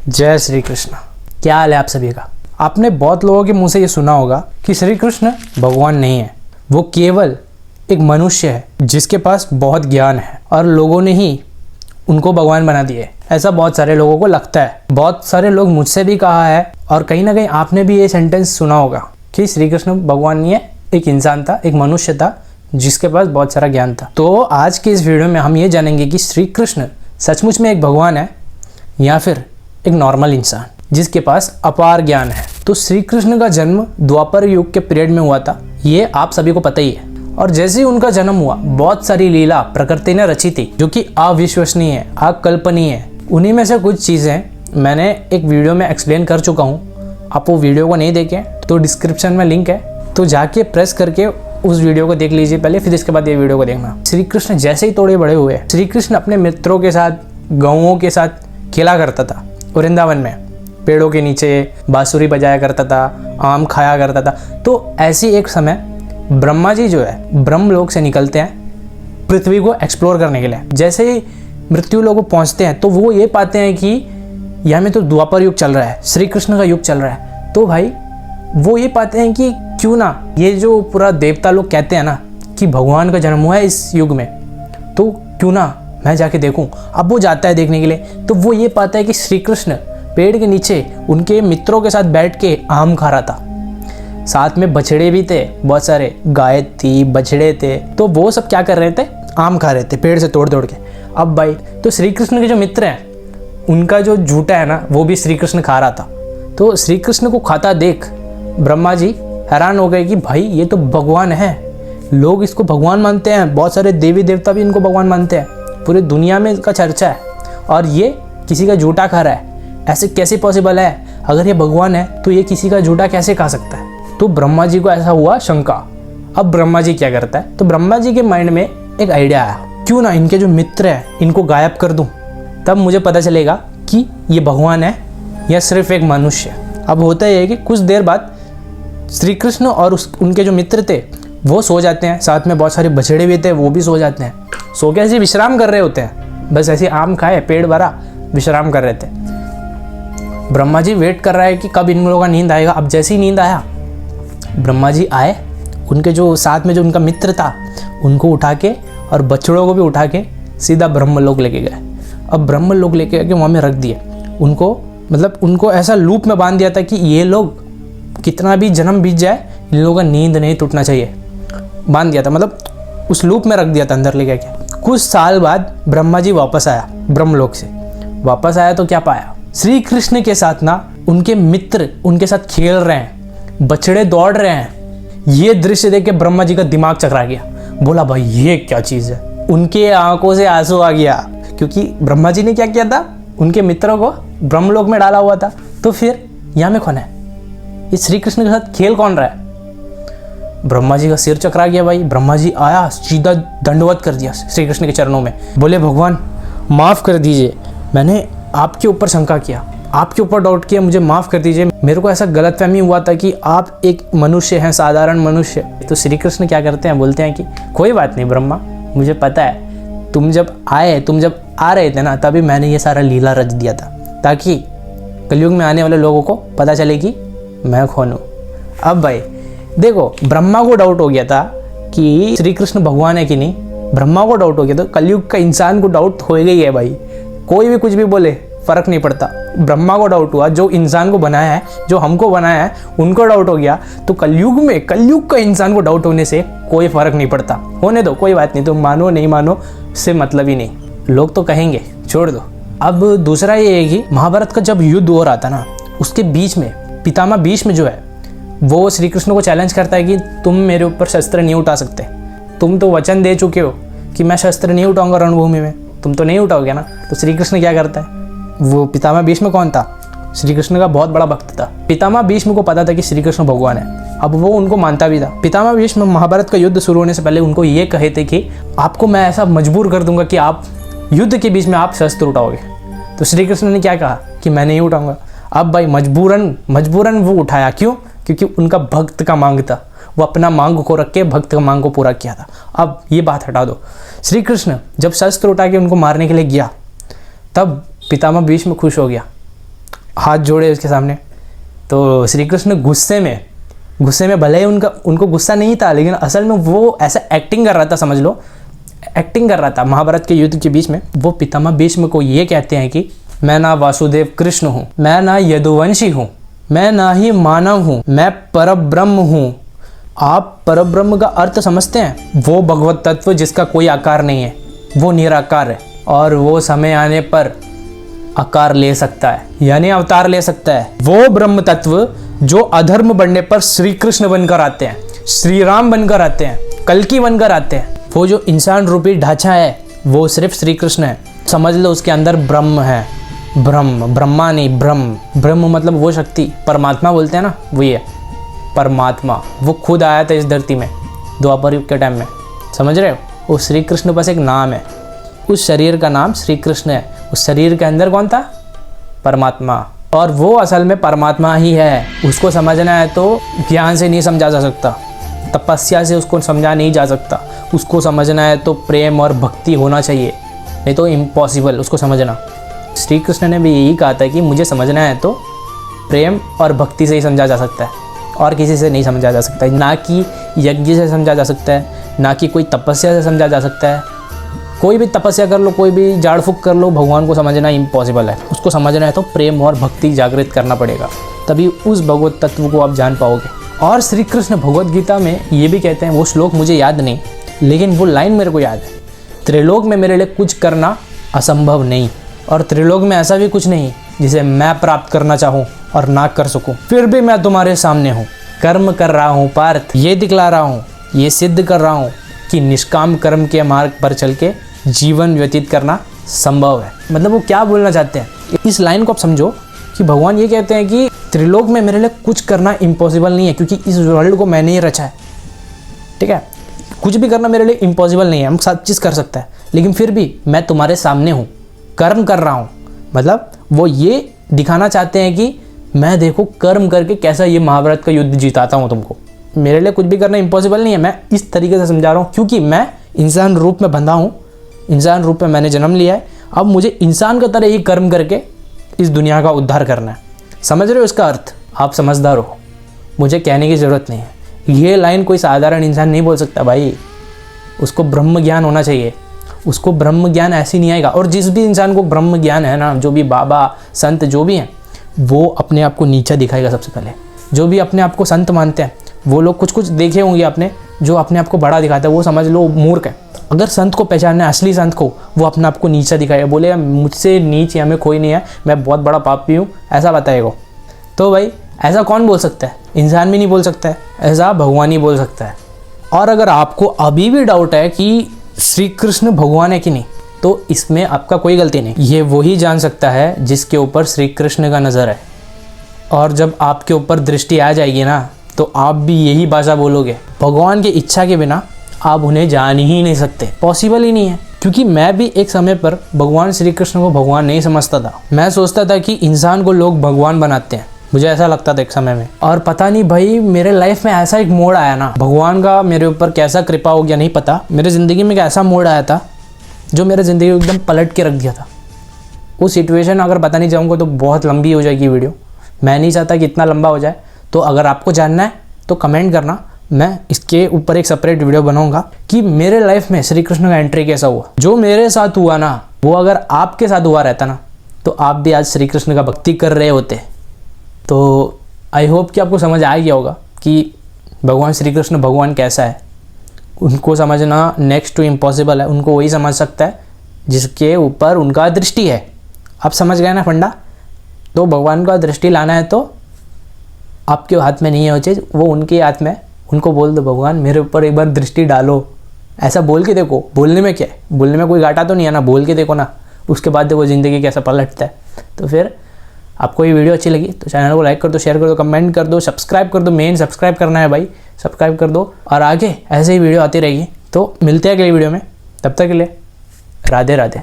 जय श्री कृष्ण। क्या हाल है आप सभी का। आपने बहुत लोगों के मुंह से ये सुना होगा कि श्री कृष्ण भगवान नहीं है, वो केवल एक मनुष्य है जिसके पास बहुत ज्ञान है और लोगों ने ही उनको भगवान बना दिए। ऐसा बहुत सारे लोगों को लगता है। बहुत सारे लोग मुझसे भी कहा है और कहीं ना कहीं आपने भी ये सेंटेंस सुना होगा कि श्री कृष्ण भगवान नहीं है, एक इंसान था, एक मनुष्य था जिसके पास बहुत सारा ज्ञान था। तो आज के इस वीडियो में हम ये जानेंगे कि श्री कृष्ण सचमुच में एक भगवान है या फिर एक नॉर्मल इंसान जिसके पास अपार ज्ञान है। तो श्री कृष्ण का जन्म द्वापर युग के पीरियड में हुआ था, ये आप सभी को पता ही है। और जैसे ही उनका जन्म हुआ, बहुत सारी लीला प्रकृति ने रची थी जो कि अविश्वसनीय है, अकल्पनीय है। उन्हीं में से कुछ चीज़ें मैंने एक वीडियो में एक्सप्लेन कर चुका हूँ। आप वो वीडियो को नहीं देखें तो डिस्क्रिप्शन में लिंक है, तो जाके प्रेस करके उस वीडियो को देख लीजिए पहले, फिर इसके बाद ये वीडियो को देखना। श्री कृष्ण जैसे ही थोड़े बड़े हुए, श्री कृष्ण अपने मित्रों के साथ, गौओं के साथ खेला करता था वृंदावन में, पेड़ों के नीचे बांसुरी बजाया करता था, आम खाया करता था। तो ऐसी एक समय ब्रह्मा जी जो है ब्रह्मलोक से निकलते हैं पृथ्वी को एक्सप्लोर करने के लिए। जैसे ही मृत्यु लोक पहुंचते हैं तो वो ये पाते हैं कि यहाँ में तो द्वापर युग चल रहा है, श्री कृष्ण का युग चल रहा है। तो भाई वो ये पाते हैं कि क्यों ना, ये जो पूरा देवता लोग कहते हैं ना कि भगवान का जन्म हुआ है इस युग में, तो क्यों ना मैं जाके देखूं। अब वो जाता है देखने के लिए, तो वो ये पाता है कि श्री कृष्ण पेड़ के नीचे उनके मित्रों के साथ बैठ के आम खा रहा था। साथ में बछड़े भी थे, बहुत सारे गाय थी, बछड़े थे। तो वो सब क्या कर रहे थे, आम खा रहे थे पेड़ से तोड़ तोड़ के। अब भाई तो श्री कृष्ण के जो मित्र हैं उनका जो झूठा है ना वो भी श्री कृष्ण खा रहा था। तो श्री कृष्ण को खाता देख ब्रह्मा जी हैरान हो गए कि भाई ये तो भगवान है, लोग इसको भगवान मानते हैं, बहुत सारे देवी देवता भी इनको भगवान मानते हैं, पूरी दुनिया में इसका चर्चा है और ये किसी का झूठा खा रहा है। ऐसे कैसे पॉसिबल है, अगर ये भगवान है तो ये किसी का झूठा कैसे खा सकता है। तो ब्रह्मा जी को ऐसा हुआ शंका। अब ब्रह्मा जी क्या करता है, तो ब्रह्मा जी के माइंड में एक आइडिया आया, क्यों ना इनके जो मित्र हैं इनको गायब कर दूं, तब मुझे पता चलेगा कि ये भगवान है या सिर्फ एक मनुष्य। अब होता यह है कि कुछ देर बाद श्री कृष्ण और उनके जो मित्र थे वो सो जाते हैं, साथ में बहुत सारे बछड़े भी थे वो भी सो जाते हैं। सो के ऐसे विश्राम कर रहे होते हैं, बस ऐसे आम खाए, पेट भरा, विश्राम कर रहे थे। ब्रह्मा जी वेट कर रहा है कि कब इन लोगों का नींद आएगा। अब जैसे ही नींद आया, ब्रह्मा जी आए, उनके जो साथ में जो उनका मित्र था उनको उठा के और बछड़ों को भी उठा के सीधा ब्रह्मलोक लेके गए। अब ब्रह्मलोक लेके गए वहाँ में रख दिए उनको, मतलब उनको ऐसा लूप में बांध दिया था कि ये लोग कितना भी जन्म बीत जाए इन लोगों का नींद नहीं टूटना चाहिए, बांध दिया था, मतलब उस लूप में रख दिया था अंदर ले गया। कुछ साल बाद ब्रह्मा जी वापस आया, ब्रह्मलोक से वापस आया तो क्या पाया, श्री कृष्ण के साथ ना उनके मित्र उनके साथ खेल रहे हैं, बछड़े दौड़ रहे हैं। ये दृश्य देख के ब्रह्मा जी का दिमाग चकरा गया, बोला भाई ये क्या चीज़ है। उनके आंखों से आंसू आ गया, क्योंकि ब्रह्मा जी ने क्या किया था, उनके मित्रों को ब्रह्मलोक में डाला हुआ था। तो फिर यहाँ में कौन है, ये श्री कृष्ण के साथ खेल कौन रहा है। ब्रह्मा जी का सिर चकरा गया भाई। ब्रह्मा जी आया, सीधा दंडवत कर दिया श्री कृष्ण के चरणों में, बोले भगवान माफ़ कर दीजिए, मैंने आपके ऊपर शंका किया, आपके ऊपर डाउट किया, मुझे माफ़ कर दीजिए, मेरे को ऐसा गलतफहमी हुआ था कि आप एक मनुष्य हैं, साधारण मनुष्य। तो श्री कृष्ण क्या करते हैं, बोलते हैं कि कोई बात नहीं ब्रह्मा, मुझे पता है तुम जब आ रहे थे ना तभी मैंने ये सारा लीला रच दिया था, ताकि कलयुग में आने वाले लोगों को पता चले कि मैं कौन हूँ। अब भाई देखो, ब्रह्मा को डाउट हो गया था कि श्री कृष्ण भगवान है कि नहीं, ब्रह्मा को डाउट हो गया, तो कलयुग का इंसान को डाउट हो गई है भाई, कोई भी कुछ भी बोले फर्क नहीं पड़ता। ब्रह्मा को डाउट हुआ, जो इंसान को बनाया है, जो हमको बनाया है, उनको डाउट हो गया, तो कलयुग का इंसान को डाउट होने से कोई फर्क नहीं पड़ता। होने दो, कोई बात नहीं, तुम मानो नहीं मानो से मतलब ही नहीं, लोग तो कहेंगे, छोड़ दो। अब दूसरा ये है कि महाभारत का जब युद्ध हो रहा था ना, उसके बीच में पितामह भीष्म जो है वो श्री कृष्ण को चैलेंज करता है कि तुम मेरे ऊपर शस्त्र नहीं उठा सकते, तुम तो वचन दे चुके हो कि मैं शस्त्र नहीं उठाऊंगा रणभूमि में, तुम तो नहीं उठाओगे ना। तो श्री कृष्ण क्या करता है, वो पितामह भीष्म कौन था, श्री कृष्ण का बहुत बड़ा भक्त था। पितामह भीष्म को पता था कि श्री कृष्ण भगवान है, अब वो उनको मानता भी था। पितामह भीष्म महाभारत का युद्ध शुरू होने से पहले उनको ये कहे थे कि आपको मैं ऐसा मजबूर कर दूंगा कि आप युद्ध के बीच में आप शस्त्र उठाओगे। तो श्री कृष्ण ने क्या कहा कि मैं नहीं उठाऊंगा। अब भाई मजबूरन वो उठाया, क्यों, क्योंकि उनका भक्त का मांग था, वो अपना मांग को रख के भक्त का मांग को पूरा किया था। अब ये बात हटा दो, श्री कृष्ण जब शस्त्र उठा के उनको मारने के लिए गया तब पितामह भीष्म खुश हो गया, हाथ जोड़े उसके सामने। तो श्री कृष्ण गुस्से में भले ही उनको गुस्सा नहीं था, लेकिन असल में वो ऐसा एक्टिंग कर रहा था, समझ लो एक्टिंग कर रहा था। महाभारत के युद्ध के बीच में वो पितामह भीष्म को ये कहते हैं कि मैं ना वासुदेव कृष्ण हूँ, मैं ना यदुवंशी हूँ, मैं ना ही मानव हूँ, मैं परब्रह्म हूँ। आप परब्रह्म का अर्थ समझते हैं? वो भगवत तत्व जिसका कोई आकार नहीं है, वो निराकार है और वो समय आने पर आकार ले सकता है, यानी अवतार ले सकता है। वो ब्रह्म तत्व जो अधर्म बढ़ने पर श्री कृष्ण बनकर आते हैं, श्री राम बनकर आते हैं, कल्कि बनकर आते हैं। वो जो इंसान रूपी ढांचा है वो सिर्फ श्री कृष्ण है। समझ लो उसके अंदर ब्रह्म है, ब्रह्मा नहीं ब्रह्म। ब्रह्म मतलब वो शक्ति, परमात्मा बोलते हैं ना, वही है परमात्मा। वो खुद आया था इस धरती में द्वापर युग के टाइम में, समझ रहे हो? वो श्री कृष्ण बस एक नाम है, उस शरीर का नाम श्री कृष्ण है। उस शरीर के अंदर कौन था? परमात्मा। और वो असल में परमात्मा ही है। उसको समझना है तो ज्ञान से नहीं समझा जा सकता, तपस्या से उसको समझा नहीं जा सकता। उसको समझना है तो प्रेम और भक्ति होना चाहिए, नहीं तो इम्पॉसिबल उसको समझना। श्री कृष्ण ने भी यही कहा था कि मुझे समझना है तो प्रेम और भक्ति से ही समझा जा सकता है, और किसी से नहीं समझा जा सकता है। ना कि यज्ञ से समझा जा सकता है, ना कि कोई तपस्या से समझा जा सकता है। कोई भी तपस्या कर लो, कोई भी झाड़ फूक कर लो, भगवान को समझना इम्पॉसिबल है। उसको समझना है तो प्रेम और भक्ति जागृत करना पड़ेगा, तभी उस भगवत तत्व को आप जान पाओगे। और श्री कृष्ण भगवत गीता में ये भी कहते हैं, वो श्लोक मुझे याद नहीं, लेकिन वो लाइन मेरे को याद है, त्रिलोक में मेरे लिए कुछ करना असंभव नहीं, और त्रिलोक में ऐसा भी कुछ नहीं जिसे मैं प्राप्त करना चाहूँ और ना कर सकूँ। फिर भी मैं तुम्हारे सामने हूँ, कर्म कर रहा हूँ पार्थ, ये दिखला रहा हूँ, ये सिद्ध कर रहा हूँ कि निष्काम कर्म के मार्ग पर चल के जीवन व्यतीत करना संभव है। मतलब वो क्या बोलना चाहते हैं, इस लाइन को आप समझो कि भगवान ये कहते हैं कि त्रिलोक में मेरे लिए कुछ करना इम्पॉसिबल नहीं है, क्योंकि इस वर्ल्ड को मैंने ही रचा है। ठीक है, कुछ भी करना मेरे लिए इम्पॉसिबल नहीं है, हम सब चीज़ कर सकते हैं, लेकिन फिर भी मैं तुम्हारे सामने हूँ, कर्म कर रहा हूँ। मतलब वो ये दिखाना चाहते हैं कि मैं देखो कर्म करके कैसा ये महाभारत का युद्ध जीताता हूँ तुमको। मेरे लिए कुछ भी करना इम्पॉसिबल नहीं है, मैं इस तरीके से समझा रहा हूँ, क्योंकि मैं इंसान रूप में बंधा हूँ, इंसान रूप में मैंने जन्म लिया है। अब मुझे इंसान की तरह ही कर्म करके इस दुनिया का उद्धार करना है। समझ रहे हो इसका अर्थ? आप समझदार हो, मुझे कहने की ज़रूरत नहीं है। ये लाइन कोई साधारण इंसान नहीं बोल सकता भाई, उसको ब्रह्म ज्ञान होना चाहिए। उसको ब्रह्म ज्ञान ऐसे नहीं आएगा। और जिस भी इंसान को ब्रह्म ज्ञान है ना, जो भी बाबा संत जो भी हैं, वो अपने आप को नीचा दिखाएगा सबसे पहले। जो भी अपने आप को संत मानते हैं वो लोग कुछ देखे होंगे आपने, जो अपने आप को बड़ा दिखाता है वो समझ लो मूर्ख है। अगर संत को पहचानना है, असली संत को, वो अपने आप को नीचा दिखाएगा, बोलेगा मुझसे नीच या में कोई नहीं है, मैं बहुत बड़ा पापी हूँ, ऐसा बताएगा। तो भाई ऐसा कौन बोल सकता है? इंसान भी नहीं बोल सकता है, ऐसा भगवान ही बोल सकता है। और अगर आपको अभी भी डाउट है कि श्री कृष्ण भगवान है कि नहीं, तो इसमें आपका कोई गलती नहीं। ये वही जान सकता है जिसके ऊपर श्री कृष्ण का नज़र है। और जब आपके ऊपर दृष्टि आ जाएगी ना, तो आप भी यही भाषा बोलोगे। भगवान की इच्छा के बिना आप उन्हें जान ही नहीं सकते, पॉसिबल ही नहीं है। क्योंकि मैं भी एक समय पर भगवान श्री कृष्ण को भगवान नहीं समझता था। मैं सोचता था कि इंसान को लोग भगवान बनाते हैं, मुझे ऐसा लगता था एक समय में। और पता नहीं भाई मेरे लाइफ में ऐसा एक मोड़ आया ना, भगवान का मेरे ऊपर कैसा कृपा हो गया नहीं पता। मेरे ज़िंदगी में एक ऐसा मोड़ आया था जो मेरे ज़िंदगी को एकदम पलट के रख दिया था। वो सिचुएशन अगर बताने जाऊँगा तो बहुत लंबी हो जाएगी वीडियो, मैं नहीं चाहता कि इतना लंबा हो जाए। तो अगर आपको जानना है तो कमेंट करना, मैं इसके ऊपर एक सेपरेट वीडियो बनाऊंगा कि मेरे लाइफ में श्री कृष्ण का एंट्री कैसा हुआ। जो मेरे साथ हुआ ना, वो अगर आपके साथ हुआ रहता ना, तो आप भी आज श्री कृष्ण का भक्ति कर रहे होते। तो आई होप कि आपको समझ आ गया होगा कि भगवान श्री कृष्ण भगवान कैसा है। उनको समझना नेक्स्ट टू इम्पॉसिबल है, उनको वही समझ सकता है जिसके ऊपर उनका दृष्टि है। आप समझ गए ना फंडा? तो भगवान का दृष्टि लाना है तो आपके हाथ में नहीं है वो चीज़, वो उनके हाथ में। उनको बोल दो भगवान मेरे ऊपर एक बार दृष्टि डालो, ऐसा बोल के देखो। बोलने में क्या है, बोलने में कोई घाटा तो नहीं है ना, बोल के देखो ना, उसके बाद देखो ज़िंदगी कैसा पलटता है। तो फिर आपको ये वीडियो अच्छी लगी तो चैनल को लाइक कर दो, शेयर कर दो, कमेंट कर दो, सब्सक्राइब कर दो। मेन सब्सक्राइब करना है भाई, सब्सक्राइब कर दो। और आगे ऐसे ही वीडियो आती रहेगी। तो मिलते हैं अगली वीडियो में, तब तक के लिए राधे राधे।